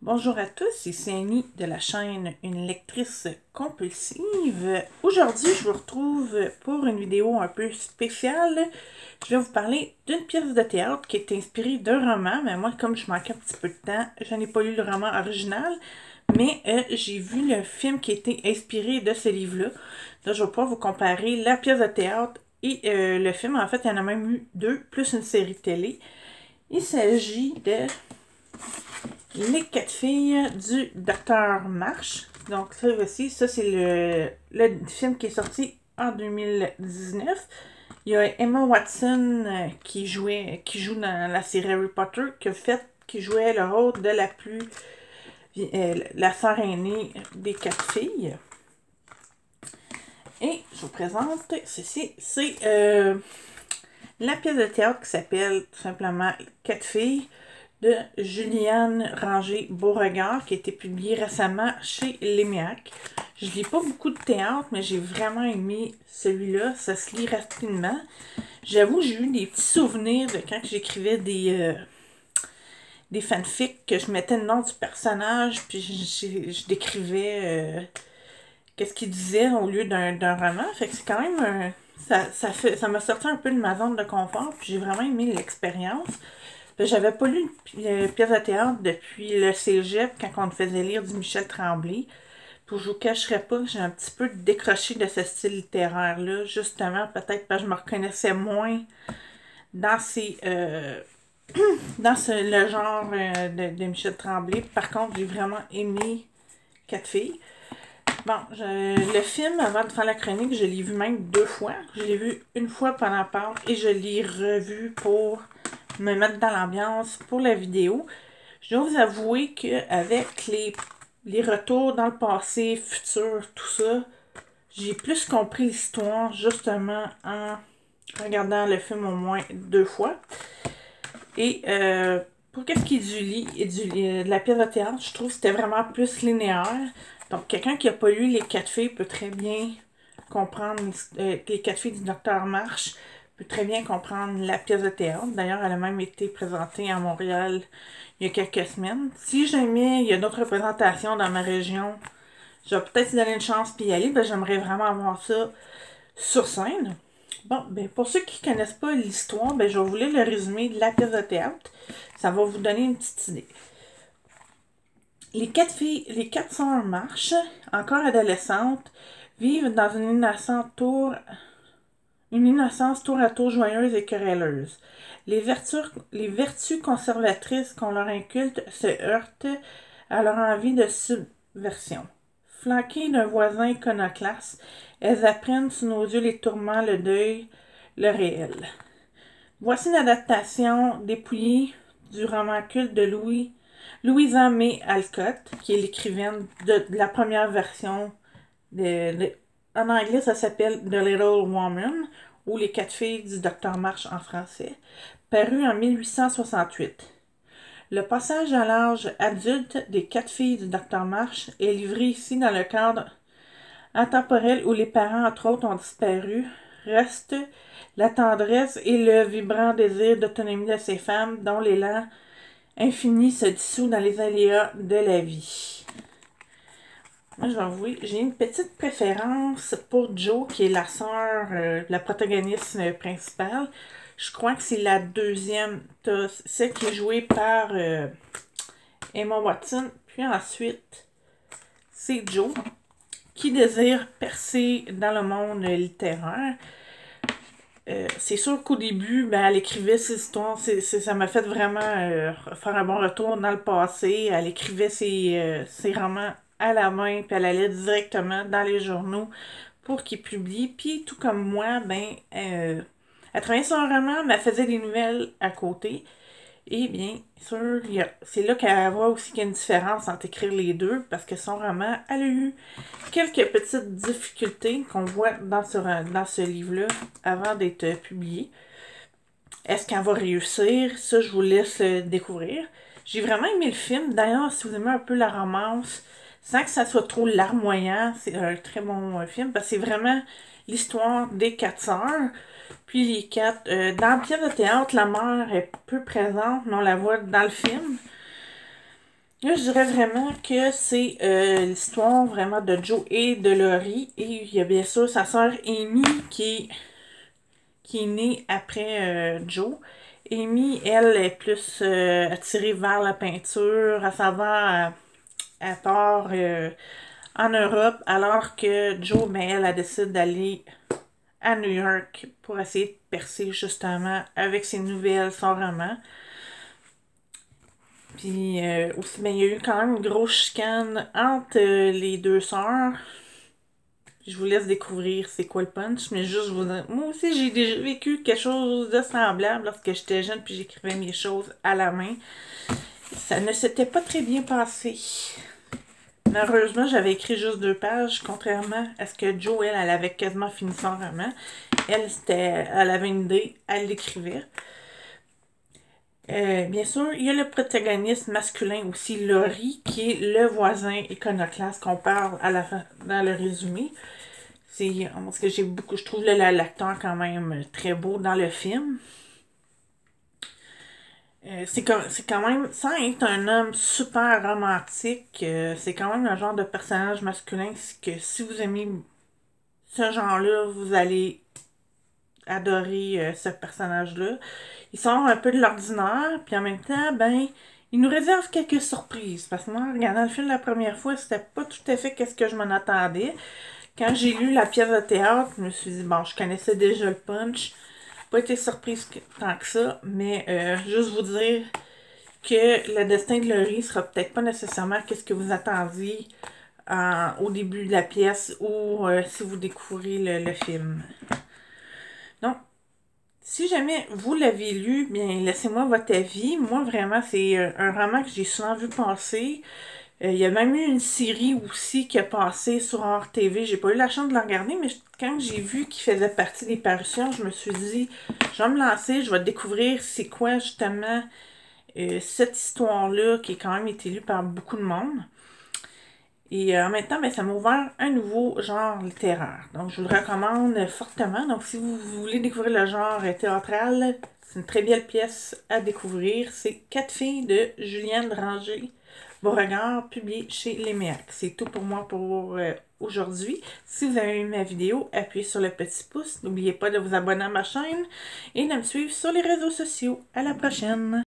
Bonjour à tous, ici Annie de la chaîne Une lectrice compulsive. Aujourd'hui, je vous retrouve pour une vidéo un peu spéciale. Je vais vous parler d'une pièce de théâtre qui est inspirée d'un roman, mais moi, comme je manquais un petit peu de temps, je n'ai pas lu le roman original, mais j'ai vu le film qui a été inspiré de ce livre-là. Là, je vais pouvoir vous comparer la pièce de théâtre et le film. En fait, il y en a même eu deux, plus une série télé. Il s'agit de Les 4 filles du Docteur March. Donc ça aussi, ça c'est le film qui est sorti en 2019. Il y a Emma Watson qui joue dans la série Harry Potter, qui jouait le rôle de la sœur aînée des 4 filles. Et je vous présente ceci, c'est la pièce de théâtre qui s'appelle tout simplement 4 filles de Juliane Ranger-Beauregard qui a été publiée récemment chez Lémiac. Je lis pas beaucoup de théâtre, mais j'ai vraiment aimé celui-là. Ça se lit rapidement. J'avoue, j'ai eu des petits souvenirs de quand j'écrivais des fanfics, que je mettais le nom du personnage, puis je décrivais qu'est-ce qu'il disait au lieu d'un roman. Fait que c'est quand même... ça m'a sorti un peu de ma zone de confort, puis j'ai vraiment aimé l'expérience. J'avais pas lu une pièce de théâtre depuis le cégep, quand on me faisait lire du Michel Tremblay. Puis je vous cacherai pas que j'ai un petit peu décroché de ce style littéraire-là, justement, peut-être parce que je me reconnaissais moins dans le genre de Michel Tremblay. Par contre, j'ai vraiment aimé 4 filles. Bon, le film, avant de faire la chronique, je l'ai vu même 2 fois. Je l'ai vu une fois pendant Pâques et je l'ai revu pour me mettre dans l'ambiance pour la vidéo. Je dois vous avouer qu'avec les retours dans le passé, futur, tout ça, j'ai plus compris l'histoire justement en regardant le film au moins 2 fois. Et pour qu'est-ce qui est de la pièce de théâtre, je trouve que c'était vraiment plus linéaire. Donc, quelqu'un qui n'a pas lu Les 4 filles peut très bien comprendre Les 4 filles du Docteur March, peut très bien comprendre la pièce de théâtre. D'ailleurs, elle a même été présentée à Montréal il y a quelques semaines. Si jamais il y a d'autres représentations dans ma région, je vais peut-être y donner une chance puis y aller, parce que j'aimerais vraiment voir ça sur scène. Bon, ben pour ceux qui ne connaissent pas l'histoire, ben je vais vous lire le résumé de la pièce de théâtre. Ça va vous donner une petite idée. Les 4 sœurs March, encore adolescentes, vivent dans une innocence tour à tour joyeuse et querelleuse. Les vertus conservatrices qu'on leur inculte se heurtent à leur envie de subversion. Flanquées d'un voisin iconoclaste, elles apprennent sous nos yeux les tourments, le deuil, le réel. Voici une adaptation dépouillée du roman culte de Louisa May Alcott, qui est l'écrivaine de la première version. En anglais, ça s'appelle The Little Woman, ou Les 4 filles du Docteur March en français, paru en 1868. Le passage à l'âge adulte des 4 filles du Docteur March est livré ici dans le cadre intemporel où les parents, entre autres, ont disparu. Reste la tendresse et le vibrant désir d'autonomie de ces femmes dont l'élan infini se dissout dans les aléas de la vie. Moi, je vais avouer, j'ai une petite préférence pour Jo, qui est la sœur, la protagoniste principale. Je crois que c'est la deuxième, celle qui est jouée par Emma Watson. Puis ensuite, c'est Jo, qui désire percer dans le monde littéraire. C'est sûr qu'au début, ben, elle écrivait ses histoires. Ça m'a fait vraiment faire un bon retour dans le passé. Elle écrivait ses romans à la main, puis elle allait directement dans les journaux pour qu'ils publient. Puis tout comme moi, ben, elle travaillait sur un roman, mais elle faisait des nouvelles à côté. Et bien sûr, c'est là qu'elle voit aussi qu'il y a une différence entre écrire les deux, parce que son roman, elle a eu quelques petites difficultés qu'on voit dans ce livre-là avant d'être publié. Est-ce qu'elle va réussir? Ça, je vous laisse découvrir. J'ai vraiment aimé le film. D'ailleurs, si vous aimez un peu la romance, sans que ça soit trop larmoyant, c'est un très bon film, parce que c'est vraiment l'histoire des 4 sœurs. Puis les 4... dans la pièce de théâtre, la mère est peu présente, mais on la voit dans le film. Là, je dirais vraiment que c'est l'histoire vraiment de Joe et de Laurie. Et il y a bien sûr sa sœur Amy qui est née après Joe. Amy, elle, est plus attirée vers la peinture, à savoir, elle part en Europe, alors que Joe, ben, elle décide d'aller à New York pour essayer de percer justement avec ses nouvelles, son roman. Puis aussi, ben, il y a eu quand même une grosse chicane entre les deux sœurs. Je vous laisse découvrir c'est quoi le punch, mais juste vous dire, moi aussi j'ai déjà vécu quelque chose de semblable lorsque j'étais jeune puis j'écrivais mes choses à la main. Ça ne s'était pas très bien passé. Malheureusement, j'avais écrit juste 2 pages, contrairement à ce que Jo, elle avait quasiment fini son roman. Elle avait une idée, elle l'écrivait. Bien sûr, il y a le protagoniste masculin aussi, Laurie, qui est le voisin iconoclaste qu'on parle à la fin, dans le résumé. C'est parce que je trouve l'acteur quand même très beau dans le film. C'est quand même, sans être un homme super romantique, c'est quand même un genre de personnage masculin que si vous aimez ce genre-là, vous allez adorer ce personnage-là. Il sort un peu de l'ordinaire, puis en même temps, ben, il nous réserve quelques surprises. Parce que moi, en regardant le film la première fois, c'était pas tout à fait ce que je m'en attendais. Quand j'ai lu la pièce de théâtre, je me suis dit, bon, je connaissais déjà le punch. Pas été surprise tant que ça, mais juste vous dire que le destin de Laurie sera peut-être pas nécessairement ce que vous attendiez au début de la pièce ou si vous découvrez le film. Donc, si jamais vous l'avez lu, bien laissez-moi votre avis. Moi, vraiment, c'est un roman que j'ai souvent vu passer. Il y a même eu une série aussi qui a passé sur Hors TV. J'ai pas eu la chance de la regarder, mais quand j'ai vu qu'il faisait partie des parutions, je me suis dit, je vais me lancer, je vais découvrir c'est quoi justement cette histoire-là qui a quand même été lue par beaucoup de monde. Et en même temps, ben, ça m'a ouvert un nouveau genre littéraire. Donc, je vous le recommande fortement. Donc, si vous voulez découvrir le genre théâtral, c'est une très belle pièce à découvrir. C'est 4 filles de Julienne Dranger. Beauregard, publié chez Léméac. C'est tout pour moi pour aujourd'hui. Si vous avez aimé ma vidéo, appuyez sur le petit pouce. N'oubliez pas de vous abonner à ma chaîne et de me suivre sur les réseaux sociaux. À la prochaine!